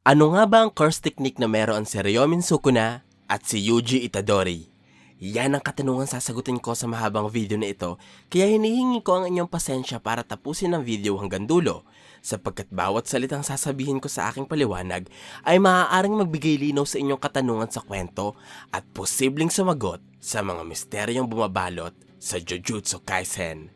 Ano nga ba ang curse technique na meron si Ryomin Sukuna at si Yuji Itadori? Yan ang katanungan sasagutin ko sa mahabang video na ito, kaya hinihingi ko ang inyong pasensya para tapusin ang video hanggang dulo, sapagkat bawat salitang sasabihin ko sa aking paliwanag ay maaaring magbigay linaw sa inyong katanungan sa kwento at posibleng sumagot sa mga misteryong bumabalot sa Jujutsu Kaisen.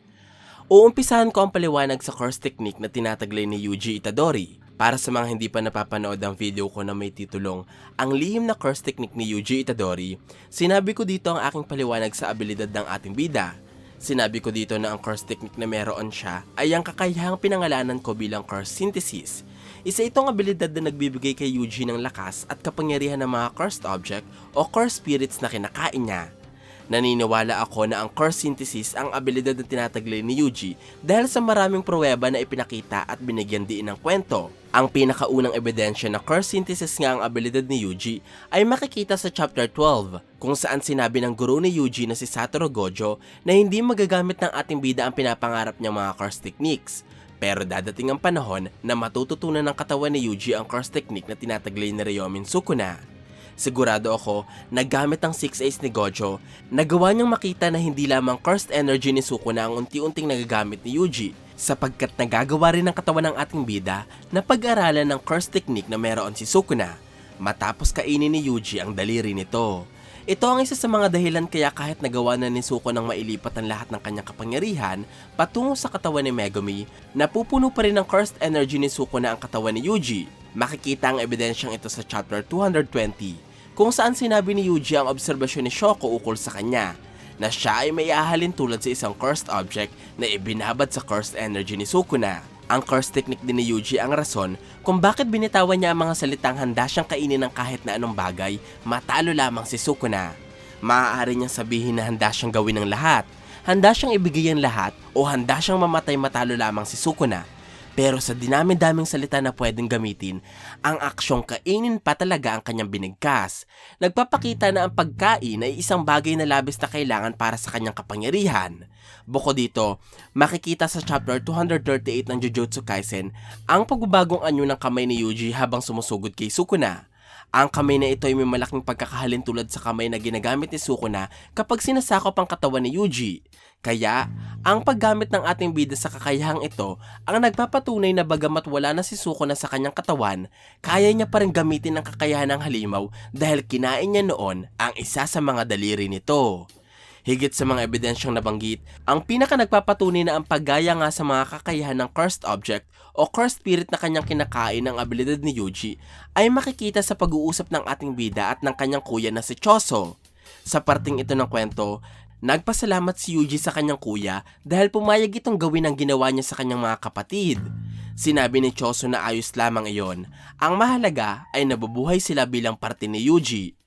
Uumpisahan ko ang paliwanag sa curse technique na tinataglay ni Yuji Itadori. Para sa mga hindi pa napapanood ang video ko na may titulong Ang Lihim na Curse Technique ni Yuji Itadori, sinabi ko dito ang aking paliwanag sa abilidad ng ating bida. Sinabi ko dito na ang curse technique na meron siya ay ang kakayahang pinangalanan ko bilang curse synthesis. Isa itong abilidad na nagbibigay kay Yuji ng lakas at kapangyarihan ng mga cursed object o cursed spirits na kinakain niya. Naniniwala ako na ang curse synthesis ang abilidad na tinataglay ni Yuji dahil sa maraming pruweba na ipinakita at binigyan diin ng kwento. Ang pinakaunang ebidensya na curse synthesis nga ang abilidad ni Yuji ay makikita sa chapter 12 kung saan sinabi ng guro ni Yuji na si Satoru Gojo na hindi magagamit ng ating bida ang pinapangarap niyang mga curse techniques. Pero dadating ang panahon na matututunan ng katawan ni Yuji ang curse technique na tinataglay ni Ryomin Sukuna. Sigurado ako na gamit ang 6 A's ni Gojo, nagawa niyang makita na hindi lamang cursed energy ni Sukuna ang unti-unting nagagamit ni Yuji, sapagkat nagagawa rin ng katawan ng ating bida na pag-aralan ng curse technique na meron si Sukuna, matapos kainin ni Yuji ang daliri nito. Ito ang isa sa mga dahilan kaya kahit nagawa na ni Suko ng mailipat ang lahat ng kanyang kapangyarihan patungo sa katawan ni Megumi, napupuno pa rin ng cursed energy ni Sukuna ang katawan ni Yuji. Makikita ang ebidensyang ito sa chapter 220. Kung saan sinabi ni Yuji ang obserbasyon ni Shoko ukol sa kanya, na siya ay may ahalin tulad sa isang cursed object na ibinabad sa cursed energy ni Sukuna. Ang curse technique din ni Yuji ang rason kung bakit binitawan niya ang mga salitang handa siyang kainin ng kahit na anong bagay, matalo lamang si Sukuna. Maaari niyang sabihin na handa siyang gawin ng lahat, handa siyang ibigay ang lahat, o handa siyang mamatay matalo lamang si Sukuna. Pero sa dinami-daming salita na pwedeng gamitin, ang aksyong kainin pa talaga ang kanyang binigkas. Nagpapakita na ang pagkain ay isang bagay na labis na kailangan para sa kanyang kapangyarihan. Bukod dito, makikita sa chapter 238 ng Jujutsu Kaisen ang pagbabagong anyo ng kamay ni Yuji habang sumusugod kay Sukuna. Ang kamay na ito ay may malaking pagkakahalin tulad sa kamay na ginagamit ni Sukuna kapag sinasakop ang katawan ni Yuji. Kaya, ang paggamit ng ating bida sa kakayahang ito ang nagpapatunay na bagamat wala na si Sukuna sa kanyang katawan, kaya niya pa rin gamitin ang kakayahan ng halimaw dahil kinain niya noon ang isa sa mga daliri nito. Higit sa mga ebidensyang nabanggit, ang pinaka nagpapatunay na ang paggaya nga sa mga kakayahan ng cursed object o cursed spirit na kanyang kinakain ng abilidad ni Yuji ay makikita sa pag-uusap ng ating bida at ng kanyang kuya na si Choso. Sa parting ito ng kwento, nagpasalamat si Yuji sa kanyang kuya dahil pumayag itong gawin ang ginawa niya sa kanyang mga kapatid. Sinabi ni Choso na ayos lamang iyon, ang mahalaga ay nabubuhay sila bilang parte ni Yuji.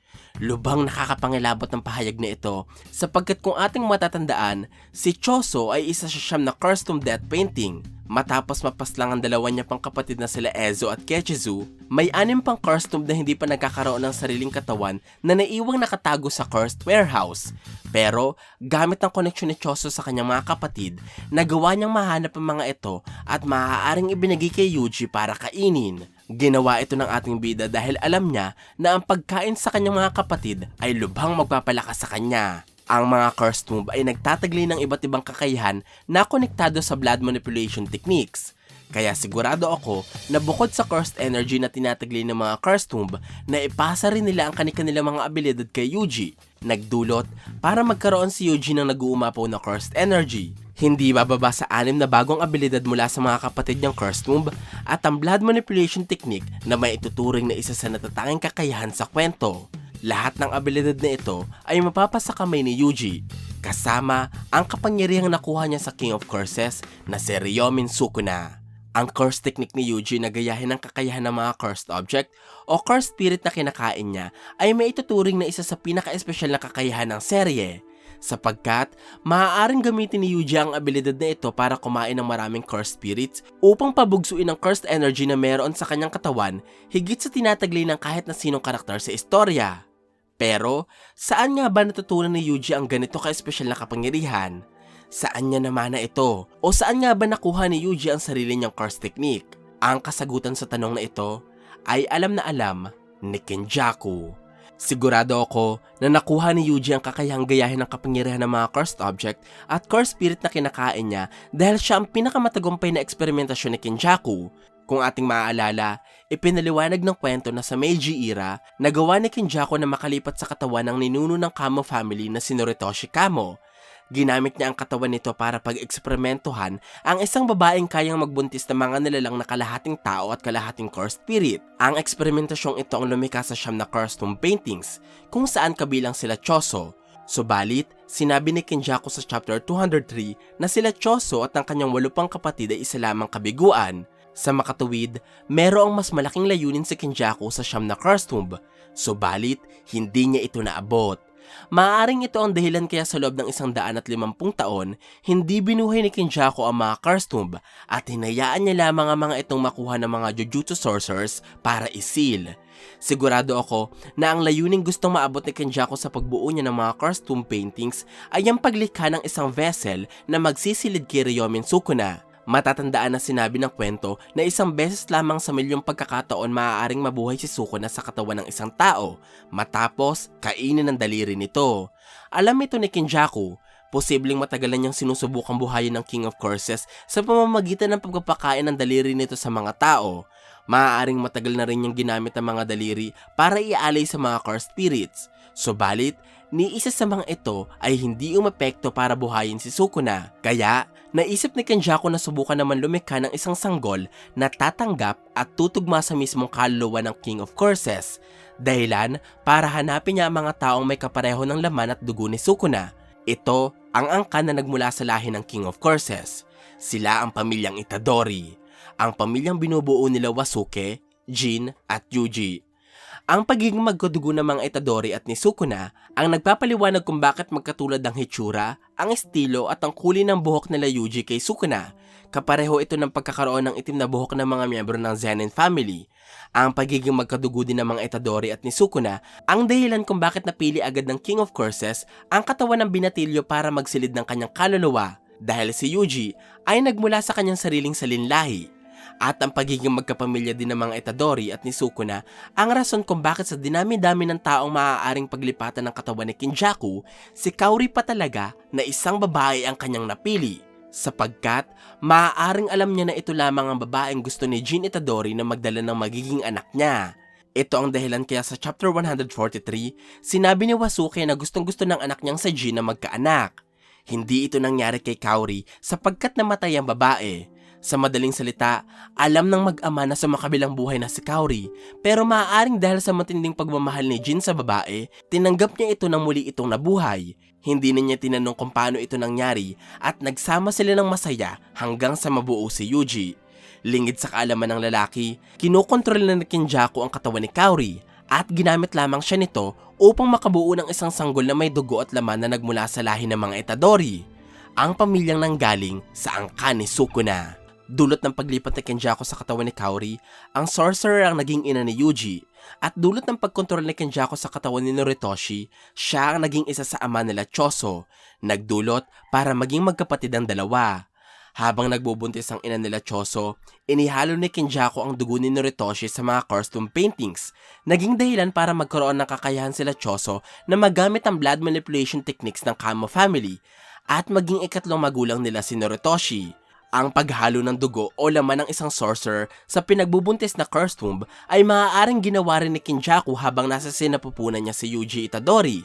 Lubhang nakakapangilabot ng pahayag na ito sapagkat kung ating matatandaan, si Choso ay isa sa siyam na cursed tomb death painting. Matapos mapaslang ang dalawa niya pang kapatid na sila Ezo at Kechizu, may 6 pang cursed tomb na hindi pa nagkakaroon ng sariling katawan na naiwang nakatago sa cursed warehouse. Pero gamit ang koneksyon ni Choso sa kanyang mga kapatid, nagawa niyang mahanap ang mga ito at maaaring ibinigay kay Yuji para kainin. Ginawa ito ng ating bida dahil alam niya na ang pagkain sa kanyang mga kapatid ay lubhang magpapalakas sa kanya. Ang mga cursed tomb ay nagtataglay ng iba't ibang kakayahan na konektado sa blood manipulation techniques. Kaya sigurado ako na bukod sa cursed energy na tinataglay ng mga cursed tomb, na ipasa rin nila ang kanilang mga abilidad kay Yuji, nagdulot para magkaroon si Yuji ng nag-uumapaw na cursed energy. Hindi bababa sa 6 na bagong abilidad mula sa mga kapatid niyang cursed tomb at ang blood manipulation technique na may ituturing na isa sa natatanging kakayahan sa kwento. Lahat ng abilidad na ito ay mapapasa kamay ni Yuji, kasama ang kapangyarihang nakuha niya sa King of Curses na si Ryomin Sukuna. Ang curse technique ni Yuji na gayahin ang kakayahan ng mga cursed object o cursed spirit na kinakain niya ay may ituturing na isa sa pinaka-espesyal na kakayahan ng serye, sapagkat maaaring gamitin ni Yuji ang abilidad na ito para kumain ng maraming cursed spirits upang pabugsuin ang cursed energy na meron sa kanyang katawan higit sa tinataglay ng kahit na sinong karakter sa istorya. Pero, saan nga ba natutunan ni Yuji ang ganito ka-espesyal na kapangyarihan? Saan niya namana ito? O saan nga ba nakuha ni Yuji ang sarili niyang curse technique? Ang kasagutan sa tanong na ito ay alam na alam ni Kenjaku. Sigurado ako na nakuha ni Yuji ang kakayahang gayahin ng kapangyarihan ng mga cursed object at cursed spirit na kinakain niya dahil siya ang pinakamatagumpay na eksperimentasyon ni Kenjaku. Kung ating maaalala, ipinaliwanag ng kwento na sa Meiji era, nagawa ni Kenjaku na makalipat sa katawan ng ninuno ng Kamo family na si Noritoshi Kamo. Ginamit niya ang katawan nito para pag-eksperimentuhan ang isang babaeng kayang magbuntis ng mga nilalang na kalahating tao at kalahating cursed spirit. Ang eksperimentasyong ito ang lumikha sa siyam na cursed tomb paintings, kung saan kabilang sila Choso. Subalit, sinabi ni Kenjaku sa chapter 203 na sila Choso at ang kanyang 8 pang kapatid ay isa lamang kabiguan. Sa makatuwid, merong mas malaking layunin si Kenjaku sa siyam na cursed tomb, subalit hindi niya ito naabot. Maaaring ito ang dahilan kaya sa loob ng 150 taon, hindi binuhay ni Kenjaku ang mga cursed tomb at hinayaan niya lamang ang mga itong makuha ng mga Jujutsu sorcerers para isil. Sigurado ako na ang layuning gustong maabot ni Kenjaku sa pagbuo niya ng mga cursed tomb paintings ay ang paglikha ng isang vessel na magsisilid kay Ryomen Sukuna. Matatandaan na sinabi ng kwento na isang beses lamang sa milyong pagkakataon maaaring mabuhay si Sukuna sa katawan ng isang tao matapos kainin ng daliri nito. Alam ito ni Kenjaku, posibleng matagal na niyang sinusubukang buhayin ng King of Curses sa pamamagitan ng pagpapakain ng daliri nito sa mga tao. Maaaring matagal na rin niyang ginamit ang mga daliri para ialay sa mga cursed spirits. Subalit, ni isa sa mga ito ay hindi umepekto para buhayin si Sukuna. Kaya, naisip ni Kenjaku na subukan naman lumikha ng isang sanggol na tatanggap at tutugma sa mismong kaluluwa ng King of Curses. Dahilan para hanapin niya ang mga taong may kapareho ng laman at dugo ni Sukuna. Ito ang angkan na nagmula sa lahi ng King of Curses. Sila ang pamilyang Itadori. Ang pamilyang binubuo nila Wasuke, Jin at Yuji. Ang pagiging magkadugo ng mga Itadori at ni Sukuna ang nagpapaliwanag kung bakit magkatulad ang hitsura, ang estilo at ang kulay ng buhok nila Yuji kay Sukuna. Kapareho ito ng pagkakaroon ng itim na buhok ng mga miyembro ng Zenin family. Ang pagiging magkadugo din ng mga Itadori at ni Sukuna ang dahilan kung bakit napili agad ng King of Curses ang katawan ng binatilyo para magsilid ng kanyang kaluluwa. Dahil si Yuji ay nagmula sa kanyang sariling salinlahi. At ang pagiging magkapamilya din ng mga Itadori at ni Sukuna ang rason kung bakit sa dinami-dami ng taong maaaring paglipatan ng katawan ni Kenjaku, si Kaori pa talaga na isang babae ang kanyang napili. Sapagkat maaaring alam niya na ito lamang ang babaeng gusto ni Jin Itadori na magdala ng magiging anak niya. Ito ang dahilan kaya sa chapter 143, sinabi ni Wasuke na gustong-gusto ng anak niyang sa Jin na magkaanak. Hindi ito nangyari kay Kaori sapagkat namatay ang babae. Sa madaling salita, alam ng mag-ama na sa makabilang buhay na si Kaori, pero maaaring dahil sa matinding pagmamahal ni Jin sa babae, tinanggap niya ito nang muli itong nabuhay. Hindi na niya tinanong kung paano ito nangyari at nagsama sila ng masaya hanggang sa mabuo si Yuji. Lingid sa kaalaman ng lalaki, kinokontrol na ni Kenjaku ang katawan ni Kaori at ginamit lamang siya nito upang makabuo ng isang sanggol na may dugo at laman na nagmula sa lahi ng mga Itadori, ang pamilyang nanggaling sa angkan ni Sukuna. Dulot ng paglipat ni Kenjaku sa katawan ni Kaori, ang sorcerer ang naging ina ni Yuji, at dulot ng pagkontrol ni Kenjaku sa katawan ni Noritoshi, siya ang naging isa sa ama nila Choso, nagdulot para maging magkapatid ang dalawa. Habang nagbubuntis ang ina nila Choso, inihalo ni Kenjaku ang dugo ni Noritoshi sa mga cursed tomb paintings, naging dahilan para magkaroon ng kakayahan sila Choso na magamit ang blood manipulation techniques ng Kamo family, at maging ikatlong magulang nila si Noritoshi. Ang paghalo ng dugo o laman ng isang sorcerer sa pinagbubuntis na cursed tomb ay maaaring ginawa rin ni Kenjaku habang nasa sinapupunan niya si Yuji Itadori.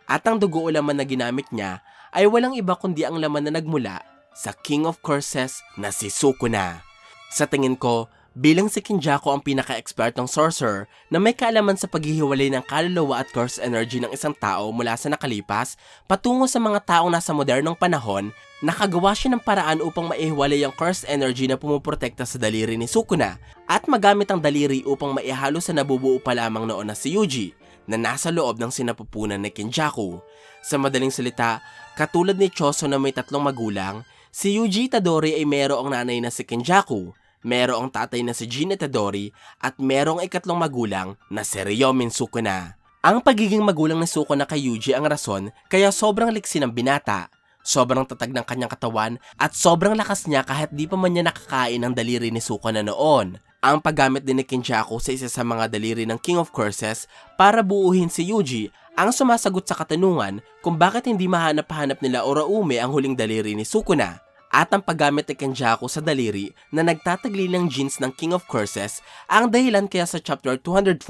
At ang dugo o laman na ginamit niya ay walang iba kundi ang laman na nagmula sa King of Curses na si Sukuna. Sa tingin ko, bilang si Kenjaku ang pinaka-expertong sorcerer na may kaalaman sa paghihiwalay ng kaluluwa at curse energy ng isang tao mula sa nakalipas patungo sa mga taong nasa modernong panahon, nakagawa siya ng paraan upang maihiwalay ang curse energy na pumuprotekta sa daliri ni Sukuna at magamit ang daliri upang maihalo sa nabubuo pa lamang noon na si Yuji na nasa loob ng sinapupunan ni Kenjaku. Sa madaling salita, katulad ni Choso na may 3 magulang, si Yuji Itadori ay merong nanay na si Kenjaku, merong tatay na si Jin Itadori at merong ikatlong magulang na si Ryomen Sukuna. Ang pagiging magulang ni Sukuna kay Yuji ang rason kaya sobrang liksi ng binata. Sobrang tatag ng kanyang katawan at sobrang lakas niya kahit di pa man niya nakakain ng daliri ni Sukuna noon. Ang paggamit din ni Kenjaku sa isa sa mga daliri ng King of Curses para buuhin si Yuji ang sumasagot sa katanungan kung bakit hindi mahanap-hanap nila Oraume ang huling daliri ni Sukuna. At ang paggamit ni Kenjaku sa daliri na nagtatagli ng genes ng King of Curses ang dahilan kaya sa chapter 214,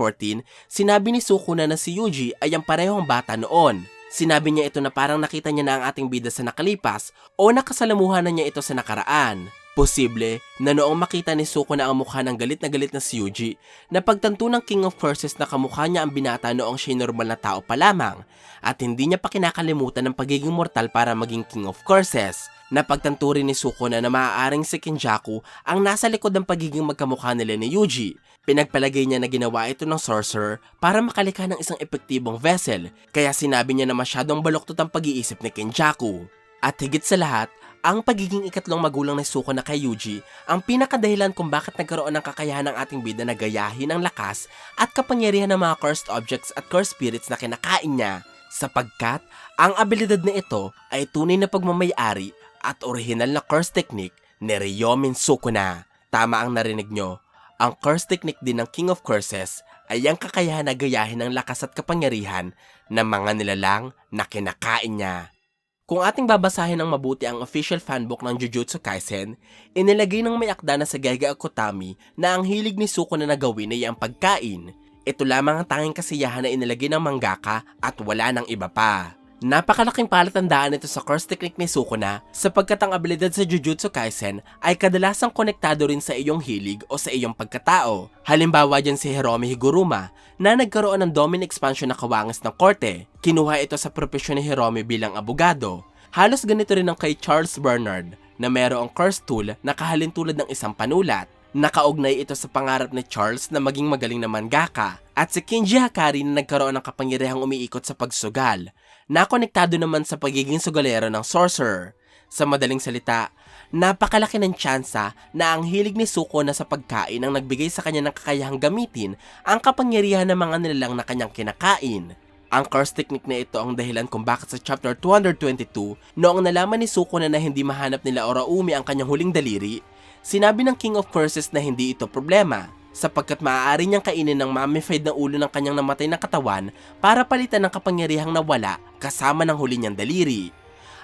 sinabi ni Sukuna na si Yuji ay ang parehong bata noon. Sinabi niya ito na parang nakita niya na ang ating bida sa nakalipas o nakasalamuhan na niya ito sa nakaraan. Posible na noong makita ni Sukuna ang mukha ng galit na si Yuji, napagtanto ng King of Curses na kamukha niya ang binata noong siya'y normal na tao pa lamang at hindi niya pa kinakalimutan ng pagiging mortal para maging King of Curses. Napagtanto rin ni Sukuna na maaaring si Kenjaku ang nasa likod ng pagiging magkamukha nila ni Yuji. Pinagpalagay niya na ginawa ito ng sorcerer para makalikha ng isang epektibong vessel, kaya sinabi niya na masyadong baluktot ang pag-iisip ni Kenjaku. At higit sa lahat, ang pagiging ikatlong magulang ni Sukuna kay Yuji ang pinakadahilan kung bakit nagkaroon ng kakayahan ng ating bida na gayahin ang lakas at kapangyarihan ng mga cursed objects at cursed spirits na kinakain niya, sapagkat ang abilidad na ito ay tunay na pagmamayari at orihinal na curse technique ni Ryomin Sukuna. Tama ang narinig nyo, ang curse technique din ng King of Curses ay ang kakayahan na gayahin ang lakas at kapangyarihan ng mga nilalang na kinakain niya. Kung ating babasahin ng mabuti ang official fanbook ng Jujutsu Kaisen, inilagay ng may akda na sa Gege Akutami na ang hilig ni Sukuna na gawin ay ang pagkain. Ito lamang ang tanging kasiyahan na inilagay ng mangaka at wala ng iba pa. Napakalaking palatandaan ito sa curse technique ni Sukuna sapagkat ang abilidad sa Jujutsu Kaisen ay kadalasang konektado rin sa iyong hilig o sa iyong pagkatao. Halimbawa dyan si Hiromi Higuruma na nagkaroon ng domain expansion na kawangas ng korte. Kinuha ito sa propesyon ni Hiromi bilang abogado. Halos ganito rin ang kay Charles Bernard na mayroong curse tool na kahalintulad ng isang panulat. Nakaugnay ito sa pangarap ni Charles na maging magaling na mangaka. At si Kinji Hakari na nagkaroon ng kapangyarihang umiikot sa pagsugal, na konektado naman sa pagiging sugalero ng sorcerer. Sa madaling salita, napakalaki ng tsansa na ang hilig ni Sukuna sa pagkain ang nagbigay sa kanya ng kakayahang gamitin ang kapangyarihan ng mga nilalang na kanyang kinakain. Ang curse technique na ito ang dahilan kung bakit sa chapter 222, noong nalaman ni Sukuna na hindi mahanap nila Oraume ang kanyang huling daliri, sinabi ng King of Curses na hindi ito problema, sapagkat maaari niyang kainin ng mummified na ulo ng kanyang namatay na katawan para palitan ng kapangyarihang nawala kasama ng huli niyang daliri.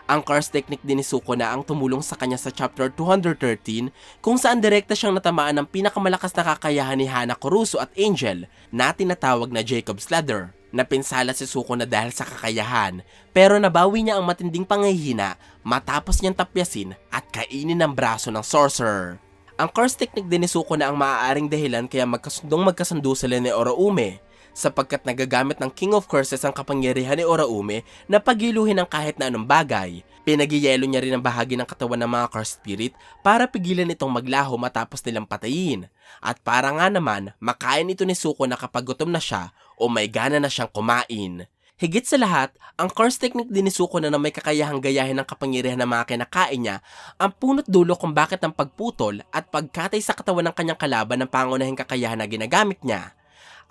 Ang curse technique din ni Sukuna ang tumulong sa kanya sa chapter 213 kung saan direkta siyang natamaan ng pinakamalakas na kakayahan ni Hana Kurusu at Angel na tinatawag na Jacob's Ladder. Napinsala si Sukuna dahil sa kakayahan pero nabawi niya ang matinding panghihina matapos niyang tapyasin at kainin ng braso ng sorcerer. Ang curse technique din ni Sukuna ang maaaring dahilan kaya magkasundo sila ni Oraume, sapagkat nagagamit ng King of Curses ang kapangyarihan ni Oraume na pagiluhin ang kahit na anong bagay. Pinagiyelo niya rin ang bahagi ng katawan ng mga cursed spirit para pigilan itong maglaho matapos nilang patayin. At para nga naman, makain ito ni Sukuna kapag gutom na siya o may gana na siyang kumain. Higit sa lahat, ang curse technique din ni Sukuna na may kakayahang gayahin ng kapangyarihan ng mga kinakain niya ang punot dulo kung bakit ang pagputol at pagkatay sa katawan ng kanyang kalaban ng pangunahing kakayahan na ginagamit niya.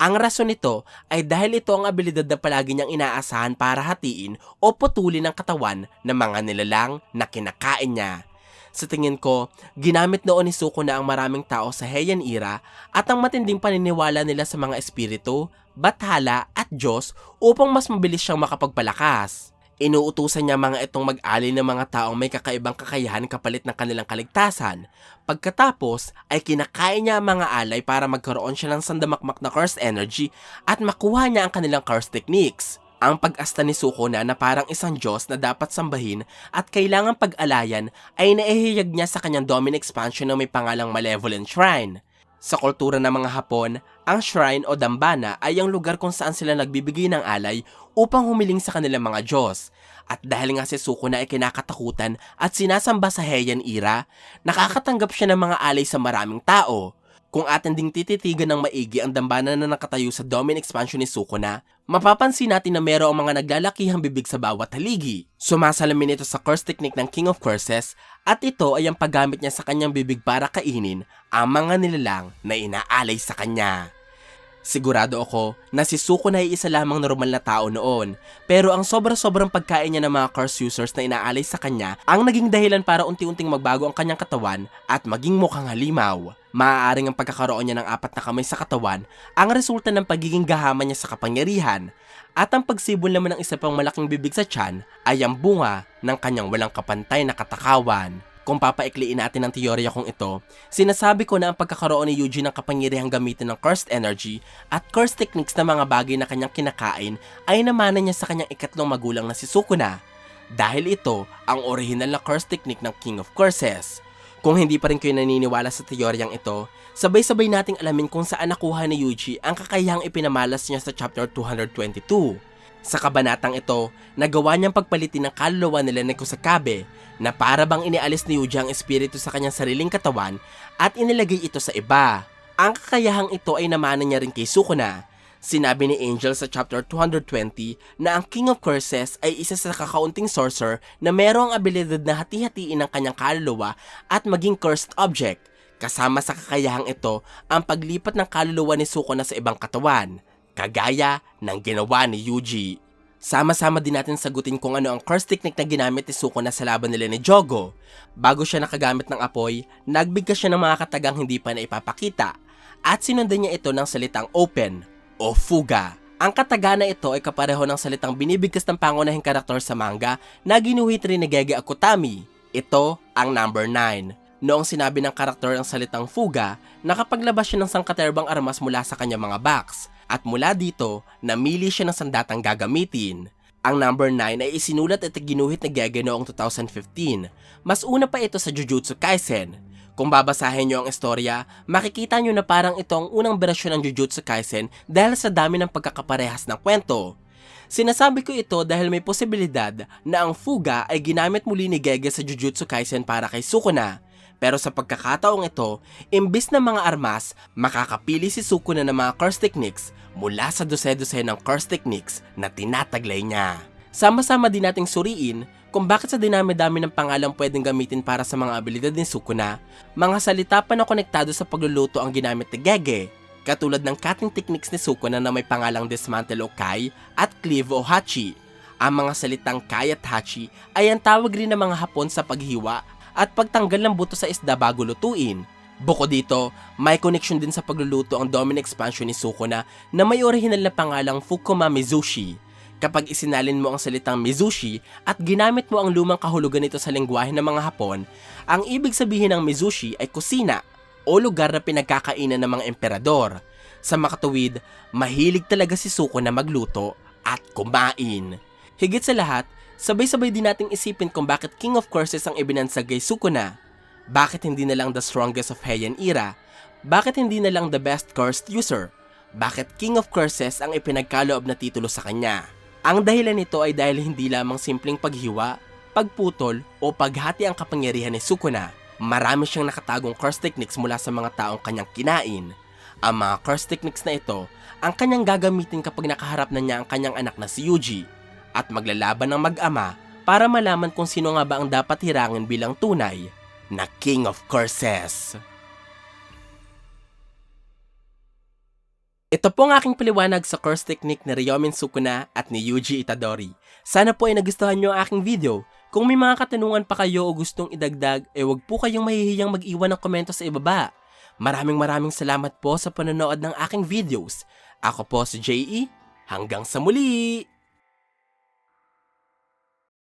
Ang rason nito ay dahil ito ang abilidad na palagi niyang inaasahan para hatiin o putulin ang katawan ng mga nilalang na kinakain niya. Sa tingin ko, ginamit noon ni Sukuna ang maraming tao sa Heian era at ang matinding paniniwala nila sa mga espiritu, bathala at Diyos upang mas mabilis siyang makapagpalakas. Inuutusan niya mga itong mag-alay ng mga taong may kakaibang kakayahan kapalit ng kanilang kaligtasan. Pagkatapos ay kinakain niya ang mga alay para magkaroon siya ng sandamakmak na cursed energy at makuha niya ang kanilang cursed techniques. Ang pag-asta ni Sukuna na parang isang Diyos na dapat sambahin at kailangang pag-alayan ay naihiyag niya sa kanyang domain expansion na may pangalang Malevolent Shrine. Sa kultura ng mga Hapon, ang shrine o dambana ay ang lugar kung saan sila nagbibigay ng alay upang humiling sa kanilang mga Diyos. At dahil nga si Sukuna ay kinakatakutan at sinasamba sa Heian era, nakakatanggap siya ng mga alay sa maraming tao. Kung atin ding tititigan ng maigi ang dambana na nakatayo sa domain expansion ni Sukuna, mapapansin natin na mayroong mga naglalakihang bibig sa bawat haligi. Sumasalamin ito sa curse technique ng King of Curses at ito ay ang paggamit niya sa kanyang bibig para kainin ang mga nilalang na inaalay sa kanya. Sigurado ako na si Sukuna ay isa lamang normal na tao noon, pero ang sobra-sobrang pagkain niya ng mga curse users na inaalay sa kanya ang naging dahilan para unti-unting magbago ang kanyang katawan at maging mukhang halimaw. Maaaring ang pagkakaroon niya ng 4 na kamay sa katawan ang resulta ng pagiging gahaman niya sa kapangyarihan, at ang pagsibol naman ng isa pang malaking bibig sa tiyan ay ang bunga ng kanyang walang kapantay na katakawan. Kung papaikliin natin ang teorya kong ito, sinasabi ko na ang pagkakaroon ni Yuji ng kapangyarihang gamitin ng cursed energy at cursed techniques na mga bagay na kanyang kinakain ay namana niya sa kanyang ikatlong magulang na si Sukuna. Dahil ito ang original na curse technique ng King of Curses. Kung hindi pa rin kayo naniniwala sa teoryang ito, sabay-sabay nating alamin kung saan nakuha ni Yuji ang kakayahang ipinamalas niya sa chapter 222. Sa kabanatang ito, nagawa niyang pagpalitin ng kaluluwa nila ni Kusakabe na para bang inialis ni Yuji ang espiritu sa kanyang sariling katawan at inilagay ito sa iba. Ang kakayahang ito ay namana niya rin kay Sukuna. Sinabi ni Angel sa chapter 220 na ang King of Curses ay isa sa kakaunting sorcerer na merong abilidad na hati-hatiin ng kanyang kaluluwa at maging cursed object. Kasama sa kakayahang ito ang paglipat ng kaluluwa ni Sukuna sa ibang katawan, kagaya ng ginawa ni Yuji. Sama-sama din natin sagutin kung ano ang curse technique na ginamit ni Sukuna sa laban nila ni Jogo. Bago siya nakagamit ng apoy, nagbigkas siya ng mga katagang hindi pa na ipapakita at sinundan niya ito ng salitang open o fuga. Ang kataga na ito ay kapareho ng salitang binibigkas ng pangunahing karakter sa manga na ginuhit rin ni Gege Akutami. Ito ang number 9. Noong sinabi ng karakter ang salitang fuga, nakapaglabas siya ng sangkaterbang armas mula sa kanyang mga box. At mula dito, namili siya ng sandatang gagamitin. Ang number 9 ay isinulat at ginuhit ni Gege noong 2015. Mas una pa ito sa Jujutsu Kaisen. Kung babasahin nyo ang istorya, makikita nyo na parang ito ang unang berasyon ng Jujutsu Kaisen dahil sa dami ng pagkakaparehas ng kwento. Sinasabi ko ito dahil may posibilidad na ang fuga ay ginamit muli ni Gege sa Jujutsu Kaisen para kay Sukuna. Pero sa pagkakataong ito, imbis na mga armas, makakapili si Sukuna ng mga curse techniques mula sa dose-dose ng curse techniques na tinataglay niya. Sama-sama din nating suriin kung bakit sa dinami-dami ng pangalang pwedeng gamitin para sa mga abilidad ni Sukuna, mga salita pa na konektado sa pagluluto ang ginamit ni Gege, katulad ng cutting techniques ni Sukuna na may pangalang Dismantle o Kai at Cleave o Hachi. Ang mga salitang Kai at Hachi ay ang tawag rin ng mga Hapon sa paghiwa at pagtanggal ng buto sa isda bago lutuin. Bukod dito, may connection din sa pagluluto ang Domino expansion ni Sukuna na may original na pangalang Fukuma Mizushi. Kapag isinalin mo ang salitang Mizushi at ginamit mo ang lumang kahulugan nito sa lengguwahe ng mga Hapon, ang ibig sabihin ng Mizushi ay kusina o lugar na pinagkakainan ng mga emperador. Sa makatuwid, mahilig talaga si Sukuna magluto at kumain. Higit sa lahat, sabay-sabay din nating isipin kung bakit King of Curses ang ibinansag kay Sukuna. Bakit hindi na lang the strongest of Heian era? Bakit hindi na lang the best cursed user? Bakit King of Curses ang ipinagkaloob na titulo sa kanya? Ang dahilan nito ay dahil hindi lamang simpleng paghiwa, pagputol o paghati ang kapangyarihan ni Sukuna. Marami siyang nakatagong curse techniques mula sa mga taong kanyang kinain. Ang mga curse techniques na ito ang kanyang gagamitin kapag nakaharap na niya ang kanyang anak na si Yuji at maglalaban ng mag-ama para malaman kung sino nga ba ang dapat hirangin bilang tunay na King of Curses. Ito po ang aking paliwanag sa curse technique ni Ryomen Sukuna at ni Yuji Itadori. Sana po ay nagustuhan nyo ang aking video. Kung may mga katanungan pa kayo o gustong idagdag, wag po kayong mahihiyang mag-iwan ng komento sa ibaba. Maraming salamat po sa panonood ng aking videos. Ako po si J.E. Hanggang sa muli!